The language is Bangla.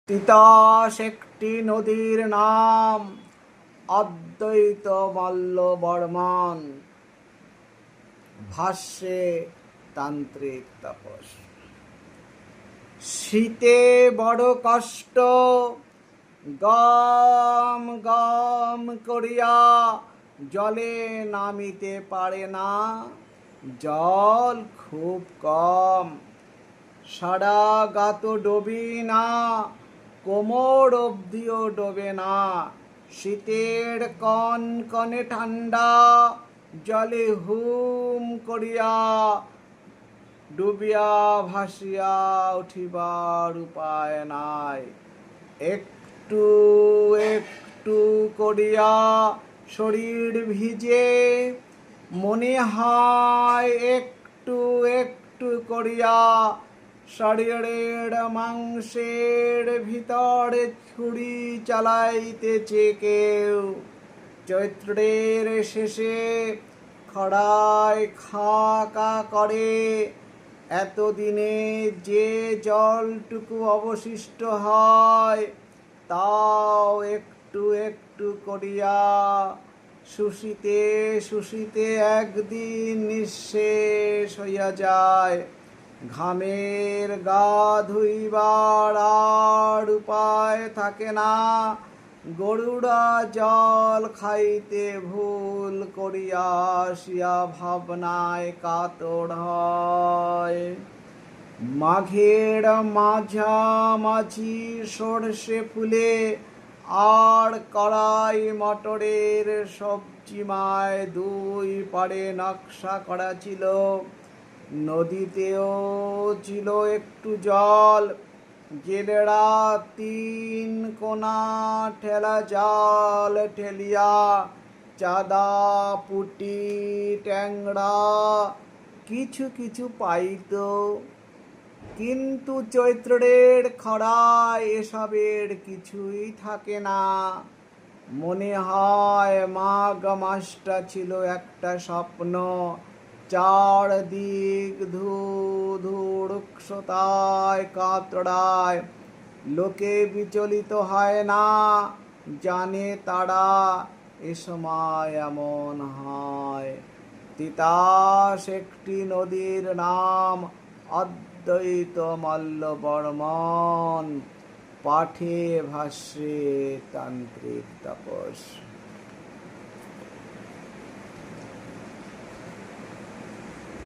তিতাস একটি নদীর নাম। অদ্বৈত মল্ল বর্মন। ভাষ্যে তান্ত্রিক তাপস। শীতে বড় কষ্ট, গম গম করিয়া জলে নামিতে পারে না। জল খুব কম, সারা গাত ডোবি না, কোমর অবধিও ডোবে না। শীতের কনকনে ঠান্ডা জলে হুম করিয়া ডুবিয়া ভাসিয়া উঠিবার উপায় নাই। একটু একটু করিয়া শরীর ভিজে, মনে হয় একটু একটু করিয়া শরীরের মাংসের ভিতরে ছুরি চালাইতেছে কেউ। চৈত্রের শেষে খরায় খা কা করে, এতদিনে যে জলটুকু অবশিষ্ট হয় তাও একটু একটু করিয়া শুষিতে শুষিতে একদিন নিঃশেষ হইয়া যায়। ঘামের গা ধুইবার আর উপায় থাকে না। গরুড়া জল খাইতে ভুল করিয়া আসিয়া ভাবনায় কাতর হয়। মাঘের মাঝামাঝি সর্ষে ফুলে আর কড়াই মটরের সবজিমায় দুই পাড়ে নকশা করা ছিল। নদীতেও ছিল একটু জল। জেলেরা তিন কোনা ঠেলা জাল ঠেলিয়া চাঁদা, পুঁটি, ট্যাংরা কিছু কিছু পাইত। কিন্তু চৈত্রের খরায় এসবের কিছুই থাকে না। মনে হয় মাঘ মাসটা ছিল একটা স্বপ্ন। চারদিক ধূ ধূ রুক্ষতায় কাতরায়। লোকে বিচলিত হয় না, জানে তারা এ সময় এমন হয়। তিতাস একটি নদীর নাম। অদ্বৈত মল্ল বর্মন। পাঠে ভাষ্যে তান্ত্রিক তাপস।